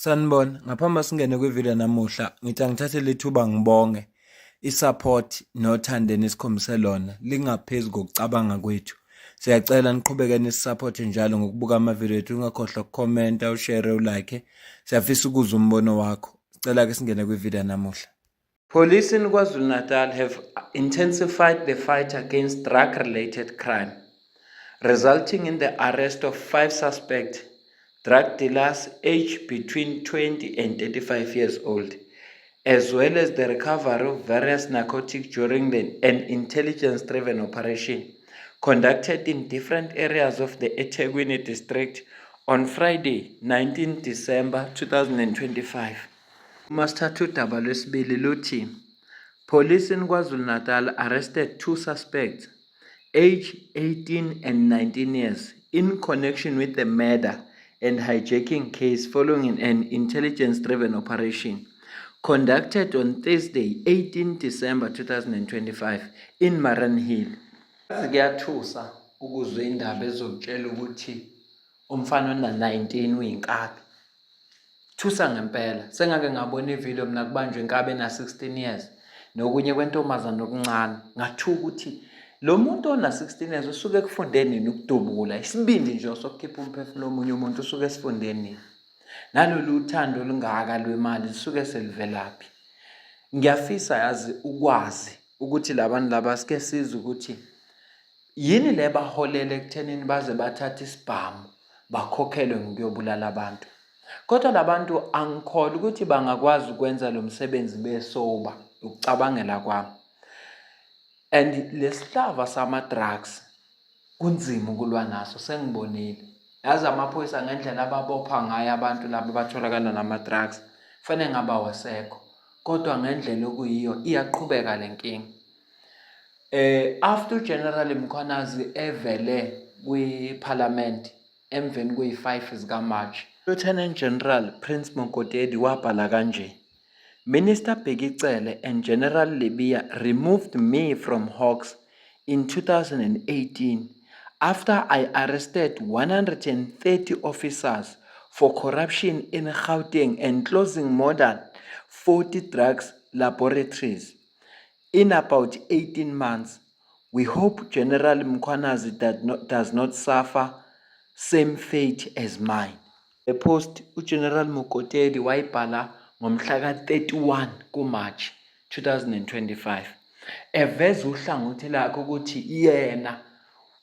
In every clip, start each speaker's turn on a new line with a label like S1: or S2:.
S1: Sanibona, ngaphambi singene kwivideo namuhla, ngithi angithathe lethuba ngibonge i-support nothando enikhombise lona lingaphezu kokucabanga kwethu. Siyacela niqhubeke nisisupport njalo ngokubuka amavidiyo ethu, ungakhohlwa ukukhomenta, ushare, ulike. Siyafisa ukuzwa umbono wakho. Sicela ke singene kwivideo namuhla. Police in KwaZulu-Natal have intensified the fight against drug-related crime, resulting in the arrest of 5 suspects, drug dealers aged between 20 and 35 years old, as well as the recovery of various narcotics during an intelligence-driven operation conducted in different areas of the eThekwini district on Friday, 19 December 2025. Master 2 Dabalwesibili luthi, police in KwaZulu-Natal arrested 2 suspects, aged 18 and 19 years, in connection with the murder and hijacking case following an intelligence-driven operation conducted on Thursday, 18 December 2025 in Mariannhill. Ziyathusa ukuzwe indaba ezokutshela ukuthi umfana ona-19 uyinkabi. Thusa ngempela. Sengake ngabona ivideo mina kubanjwe inkabi ena-16 years nokunye kwentombazana okuncane. Ngathuka ukuthi lo muntu ona-16 years usuke kufunde nini ukudubula? Isibindi nje sokukhipha umphefumulo womunye umuntu usuke esifunde nini? Nalolu uthando olungaka lwemali lisuke selivelaphi? Ngiyafisa yazi ukwazi ukuthi labantu laba sike sizwe ukuthi yini le baholele ekuthenini baze bathatha isibhamu bakhokhelwe ngokuyobulala abantu. Kodwa labantu angikholwa ukuthi bangakwazi ukwenza lo msebenzi besoba ukucabangela kwami. And lesihlava sama-drugs kunzima ukulwa naso, sengibonile. Yazi amaphoyisa ngendlela ababopha ngayo abantu laba batholakala nama-drugs fanele ngaba wasekho. Kodwa ngendlela okuyiyo iyaqhubeka le nkinga. After General Mkhwanazi evele kwi-parliament emveni kweyi-5 zika-March, Lieutenant General Prince Mokotedi wabhala kanje: Minister Bhekicele and General Lebeya removed me from Hawks in 2018 after I arrested 130 officers for corruption in Gauteng and closing more than 40 drugs laboratories in about 18 months. We hope General Mkhwanazi does not suffer same fate as mine. The post uGeneral Mokotedi wayibhala ngomhla ka-31 kuMarch 2025 eveza uhlangothi lakhe ukuthi yena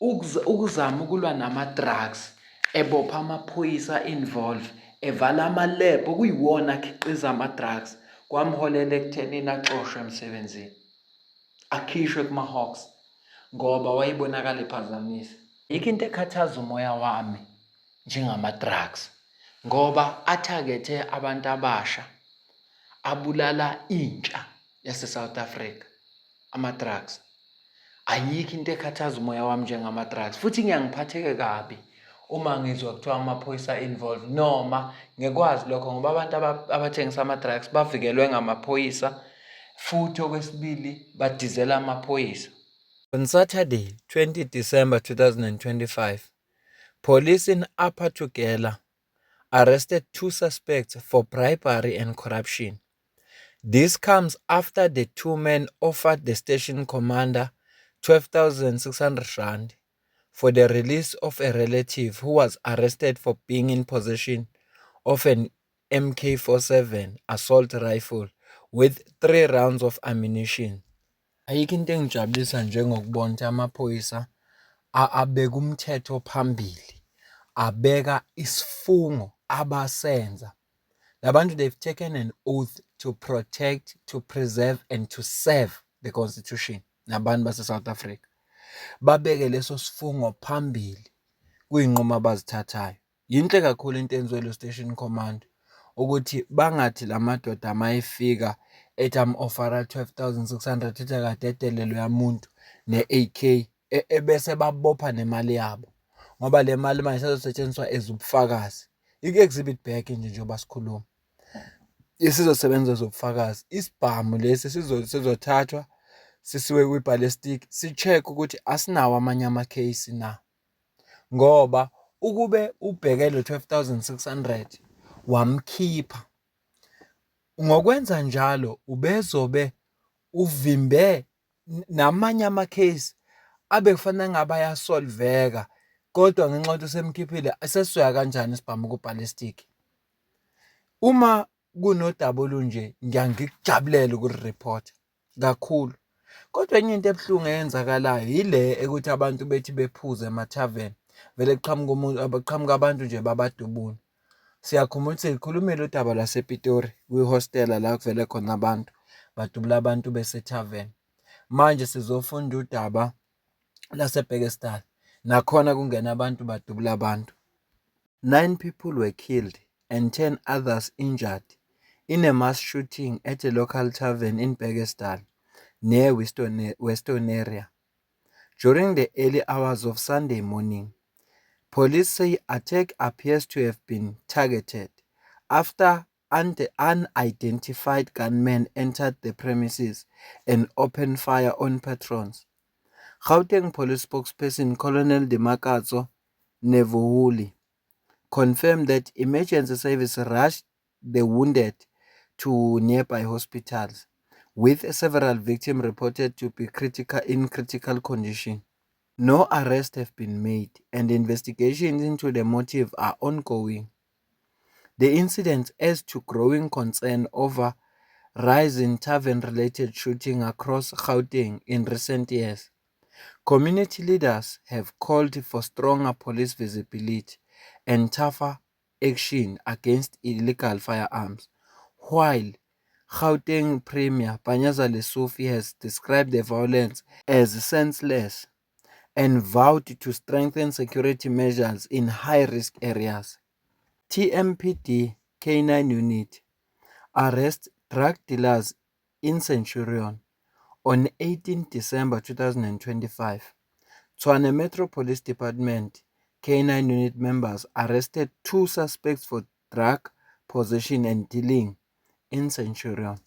S1: ukuzama ukulwa nama-drugs, ebopha amaphoyisa involve, evala ama-lab okuyiwona akhiqiza ama-drugs, kwamholela ekuthenini axoshwe emsebenzini, akhishwe kuma-Hawks ngoba wayibonakala ephazamisa. Yikho into ekhathaza umoya wami njengama-drugs ngoba athagethe abantu abasha, abulala intsha yase-South Africa, ama-drugs. Ayikho into ekhathaza umoya wami njengama-drugs, futhi ngiyangiphatheke kabi uma ngizwa kuthiwa amaphoyisa involved, noma ngekwazi lokho ngoba abantu abathengisa ama-drugs bavikelwe ngamaphoyisa futhi okwesibili badizela amaphoyisa. On Saturday, 20 December 2025, police in Upper Tugela arrested 2 suspects for bribery and corruption. This comes after the 2 men offered the station commander 12,600 rand for the release of a relative who was arrested for being in possession of an MK47 assault rifle with 3 rounds of ammunition. Ayikho into engijabulisa njengokubona ukuthi amaphoyisa abeka umthetho phambili, abeka isifungo abasenza. Labantu, they've taken an oath to protect, to preserve and to serve the constitution. Nabantu base-South Africa babeke leso sifungo phambili kuyinqumo abazithathayo. Yinhle kakhulu into enziwe lo station command ukuthi bangathi la madoda amayefika ethi am-ofara 12,600 ethi kade edelelwe yamuntu ne-AK ebese babopha nemali yabo ngoba le mali manje sezosetshenziswa as ubufakazi. I-exhibit back nje njengoba sikhuluma isizosebenza as ubufakazi. Isibhamu lesi sizothathwa sisiwe kwi-ballistic si-check ukuthi asinawo amanye ama-case na, ngoba ukube ubheke lo 12,600 wamkhipha. Ngokwenza njalo ubezobe uvimbe namanye amakhesi abe kufanele ngabe ayasolveka, kodwa ngenxa yokuthi usemkhiphile sesizoya kanjani isibhamu kubhalistikhi. Uma kunodaba olunje ngiyangikujabulele ukuliriphotha kakhulu. Kodwa enye into ebuhlungu eyenzakalayo yile ekuthi abantu bethi bephuze emathaveni vele kuqhamuka abantu nje babadubula. Siyakhumbula ukuthi sikhulumile udaba lwasePitori kwihostela la kuvele khona abantu badubula abantu besethaveni. Manje sizofunda udaba laseBhekestal, nakhona kungena abantu badubula abantu. 9 people were killed and 10 others injured in a mass shooting at a local tavern in Bhekestal near Weston area during the early hours of Sunday morning. Police say attack appears to have been targeted after unidentified gunmen entered the premises and opened fire on patrons. Gauteng Police spokesperson Colonel Demakatso Nevuhuli confirmed that emergency service rushed the wounded to nearby hospitals, with several victims reported to be in critical condition. No arrests have been made, and investigations into the motive are ongoing. The incident adds to growing concern over rising tavern-related shooting across Gauteng in recent years. Community leaders have called for stronger police visibility and tougher action against illegal firearms, while Gauteng Premier Panyaza Lesufi has described the violence as senseless and vowed to strengthen security measures in high-risk areas. TMPD K9 Unit arrests drug dealers in Centurion. On 18 December 2025, Tshwane Metro Police Department K9 unit members arrested 2 suspects for drug possession and dealing in Centurion.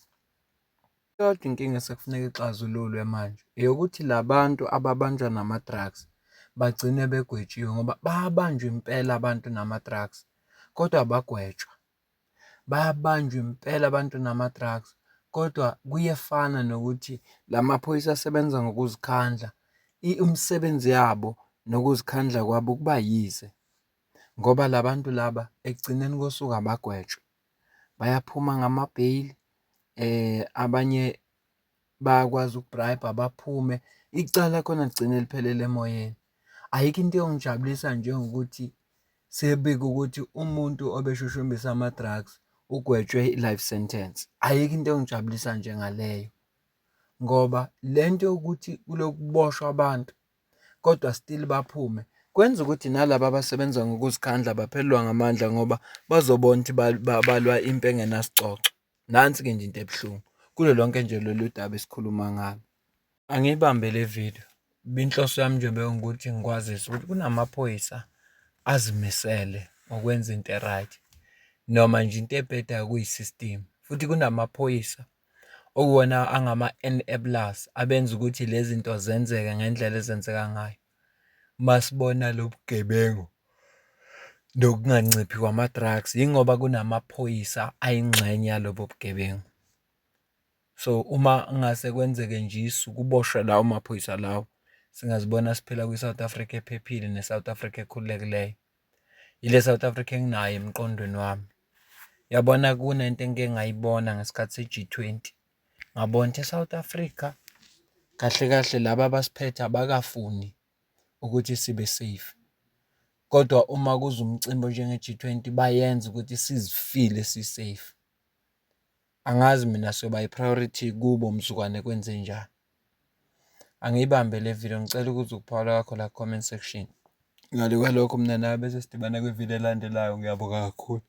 S1: Kodwa inkinga sekufuneka ixazululwe manje eyokuthi labantu ababanjwa nama-drugs bagcine begwetshiwe ngoba bayabanjwa impela abantu nama-drugs kodwa bagwetshwa. Bayabanjwa impela abantu nama-drugs kodwa kuyefana nokuthi la maphoyisa asebenza ngokuzikhandla. Umsebenzi yabo nokuzikhandla kwabo kuba yize, ngoba la bantu laba ekugcineni kosuku abagwetshwe. Bayaphuma ngama-bail, abanye bayakwazi ukubrayibha baphume, icala khona ligcine liphelele emoyeni. Ayikho into eyongijabulisa njengokuthi sebika ukuthi umuntu obeshushumbisa ama-drugs ugwetshwe i-life sentence. Ayikho into eyongijabulisa njengaleyo, ngoba le nto yokuthi kuloku kuboshwa abantu kodwa still baphume kwenza ukuthi nalaba abasebenza ngokuzikhandla baphelelwa ngamandla ngoba bazobona ukuthi balwa impi engenasicoco. Nansi-ke nje into ebuhlungu kulo lonke nje lolu daba esikhuluma ngalo. Angiyibambe le video, inhloso yami nje bekuwukuthi ngikwazise ukuthi kunamaphoyisa azimisele ngokwenza into e-right, noma nje into ebhedayo kuyi-system. Futhi kunamaphoyisa okuwona angama-enablers abenza ukuthi lezi zinto zenzeke ngendlela ezenzeka ngayo. Masibona lo bugebengu nokunganciphi kwama-drugs yingoba kunamaphoyisa ayingxenye yalobo bugebengu. So uma ngase kwenzeke nje isu kuboshwe lawo maphoyisa lawo, singazibona siphila kwi-South Africa ephephile ne-South Africa ekhululekileyo. Ile South Africa enginayo emqondweni wami. Yabona kunento engike ngayibona ngesikhathi se-G20. Ngabona ukuthi eSouth Africa kahle kahle laba abasiphethe abakafuni ukuthi sibe safe. Kodwa uma kuza umcimbi onjenge-G20 bayenza ukuthi sizifile si-safe. Angazi mina soba i-priority kubo mzukwane kwenze njani. Angiyibambe le video, ngicela ukuthi ukuphawula kwakho la comment section. Ngale kwalokho mina nawe bese sidibana kwivideo elandelayo. Ngiyabonga kakhulu.